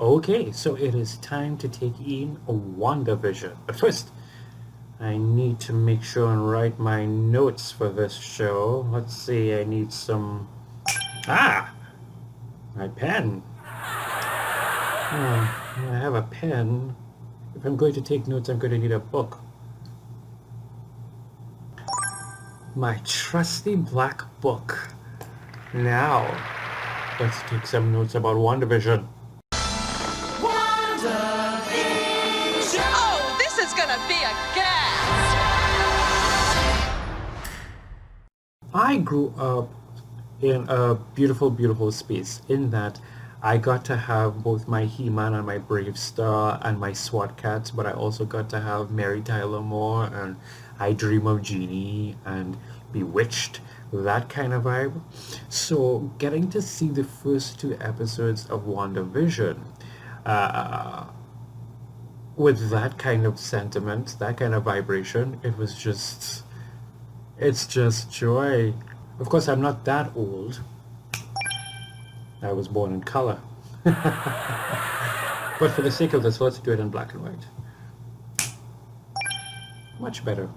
Okay, so it is time to take in a WandaVision. But first, I need to make sure and write my notes for this show. Let's see, I need some... Ah! My pen. I have a pen. If I'm going to take notes, I'm going to need a book. My trusty black book. Now, let's take some notes about WandaVision. Oh, this is gonna be a gas! I grew up in a beautiful, beautiful space in that I got to have both my He-Man and my Brave Star and my SWAT Cats, but I also got to have Mary Tyler Moore and I Dream of Jeannie and Bewitched, that kind of vibe. So getting to see the first two episodes of WandaVision uh, with that kind of sentiment, that kind of vibration, it's just joy. Of course, I'm not that old. I was born in color. But for the sake of this, let's do it in black and white. Much better.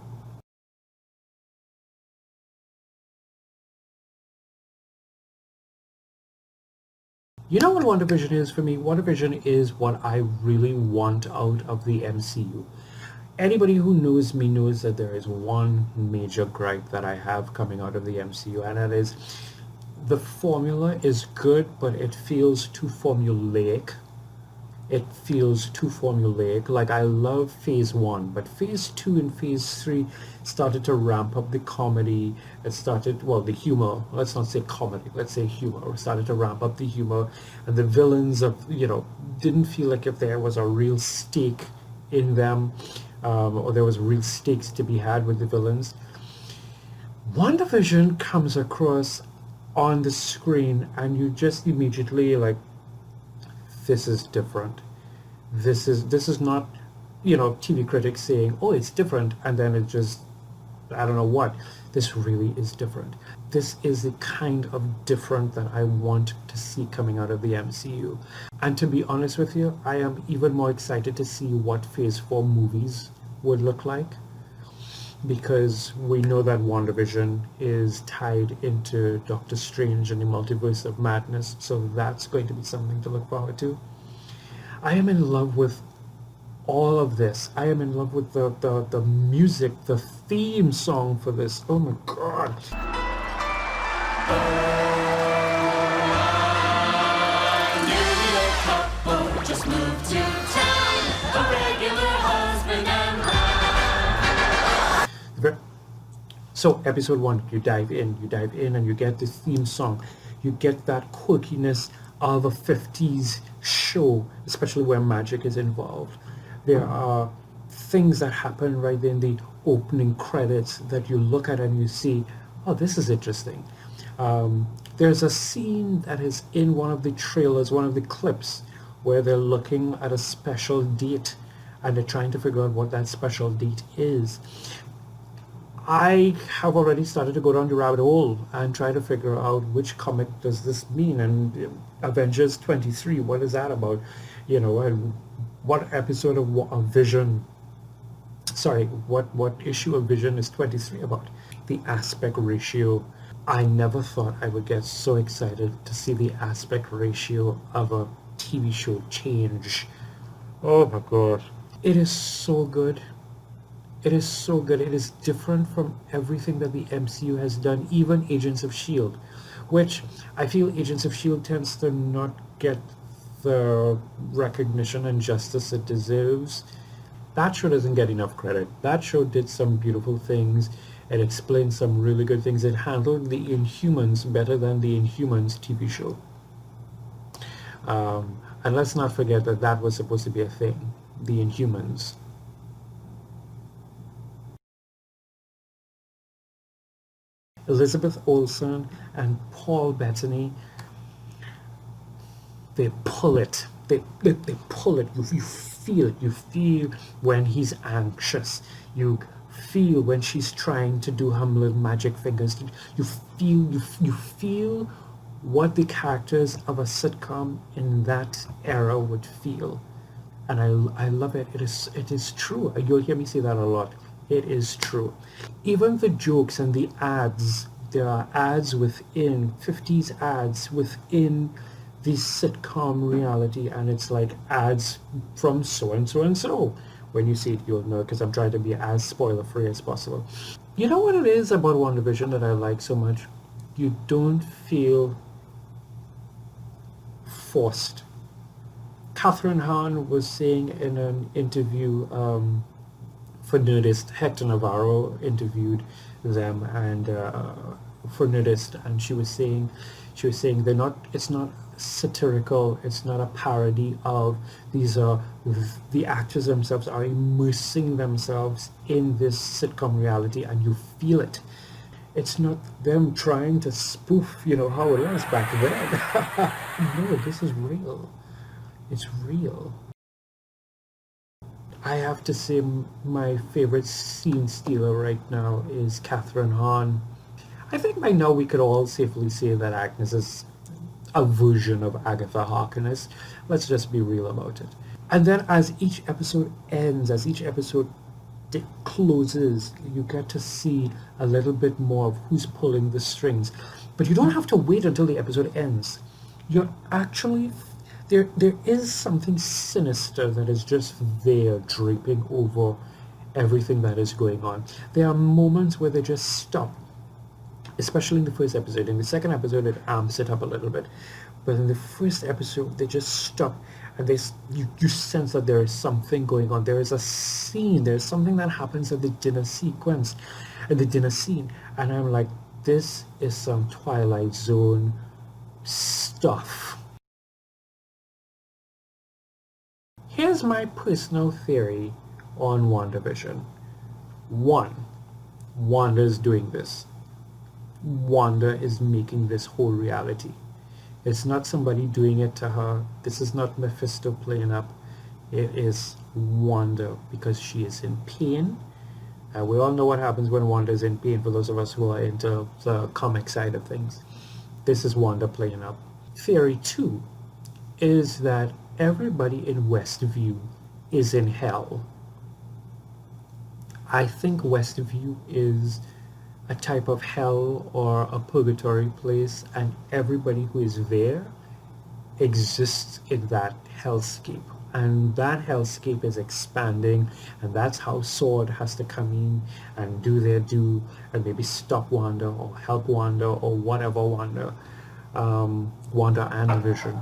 You know what WandaVision is for me? WandaVision is what I really want out of the MCU. Anybody who knows me knows that there is one major gripe that I have coming out of the MCU, and that is the formula is good, but it feels too formulaic. It feels too formulaic. Like, I love phase one, but phase two and phase three started to ramp up the comedy. It started, well, the humor. Let's not say comedy. Let's say humor. It started to ramp up the humor, and the villains didn't feel like if there was a real stake in them, or there was real stakes to be had with the villains. WandaVision comes across on the screen and you just immediately like, this is different. This is not, TV critics saying, oh, it's different, and then it just, I don't know what. This really is different. This is the kind of different that I want to see coming out of the MCU. And to be honest with you, I am even more excited to see what phase 4 movies would look like, because we know that WandaVision is tied into Doctor Strange and the Multiverse of Madness, so that's going to be something to look forward to. I am in love with all of this. I am in love with the music, the theme song for this. Oh my god. Just moved to town, a regular husband and wife. So episode 1, you dive in and you get this theme song. You get that quirkiness of a 50s show, especially where magic is involved. There are things that happen right in the opening credits that you look at and you see, oh, this is interesting. There's a scene that is in one of the trailers, one of the clips, where they're looking at a special date and they're trying to figure out what that special date is. I have already started to go down the rabbit hole and try to figure out which comic does this mean, and Avengers 23, what is that about? And what episode of Vision, sorry, what issue of Vision is 23 about? The aspect ratio. I never thought I would get so excited to see the aspect ratio of a TV show change. Oh my god. It is so good. It is so good. It is different from everything that the MCU has done, even Agents of S.H.I.E.L.D., which I feel Agents of S.H.I.E.L.D. tends to not get the recognition and justice it deserves. That show doesn't get enough credit. That show did some beautiful things. It explained some really good things. It handled the Inhumans better than the Inhumans TV show. And let's not forget that that was supposed to be a thing, the Inhumans. Elizabeth Olsen and Paul Bettany, they pull it. They pull it. You feel it. You feel when he's anxious. You feel when she's trying to do her little magic fingers. You feel what the characters of a sitcom in that era would feel. And I love it. It is true. You'll hear me say that a lot. It is true. Even the jokes and the ads, there are ads within, 50s ads within the sitcom reality, and it's like ads from so and so and so. When you see it, you'll know, because I'm trying to be as spoiler-free as possible. You know what it is about WandaVision that I like so much? You don't feel forced. Catherine Hahn was saying in an interview for Nerdist, Hector Navarro interviewed them, and for Nerdist, and she was saying they're not. It's not satirical. It's not a parody of. These are the actors themselves are immersing themselves in this sitcom reality, and you feel it. It's not them trying to spoof, how it was back then. No, this is real. It's real. I have to say my favorite scene stealer right now is Catherine Hahn. I think by now we could all safely say that Agnes is a version of Agatha Harkness. Let's just be real about it. And then as each episode ends, as each episode closes, you get to see a little bit more of who's pulling the strings. But you don't have to wait until the episode ends. You're actually... There is something sinister that is just there draping over everything that is going on. There are moments where they just stop, especially in the first episode. In the second episode, it amps it up a little bit. But in the first episode, they just stop, and you sense that there is something going on. There is a scene. There's something that happens at the dinner sequence, at the dinner scene. And I'm like, this is some Twilight Zone stuff. Here's my personal theory on WandaVision. 1. Wanda's doing this. Wanda is making this whole reality. It's not somebody doing it to her. This is not Mephisto playing up. It is Wanda, because she is in pain. We all know what happens when Wanda is in pain, for those of us who are into the comic side of things. This is Wanda playing up. Theory 2 is that everybody in Westview is in hell. I think Westview is a type of hell or a purgatory place, and everybody who is there exists in that hellscape. And that hellscape is expanding, and that's how SWORD has to come in and do their due and maybe stop Wanda or help Wanda or whatever Wanda and Vision.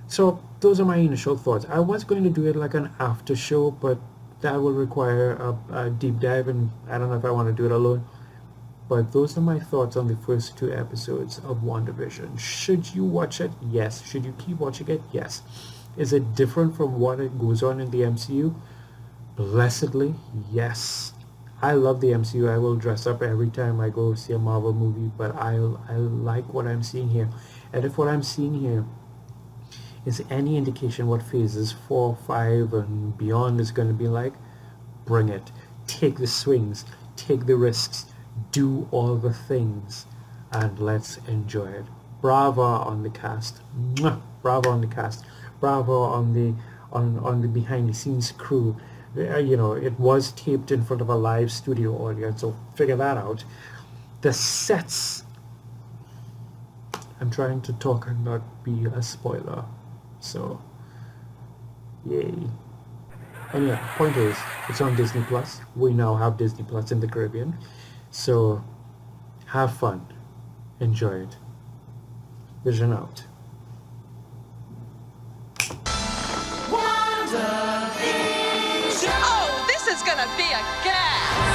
So those are my initial thoughts. I was going to do it like an after show, but that will require a deep dive, and I don't know if I want to do it alone. But those are my thoughts on the first 2 episodes of WandaVision. Should you watch it? Yes. Should you keep watching it? Yes. Is it different from what it goes on in the MCU? Blessedly, yes. I love the MCU. I will dress up every time I go see a Marvel movie, but I like what I'm seeing here. And if what I'm seeing here is any indication what phases 4, 5, and beyond is going to be like, bring it. Take the swings. Take the risks. Do all the things. And let's enjoy it. Bravo on the cast. Mwah! Bravo on the cast. Bravo on the behind the scenes crew. It was taped in front of a live studio audience, so figure that out. The sets, I'm trying to talk and not be a spoiler, so yay. Anyway, point is, it's on Disney Plus. We now have Disney Plus in the Caribbean, so have fun, enjoy it. Vision out. Oh, this is gonna be a gas!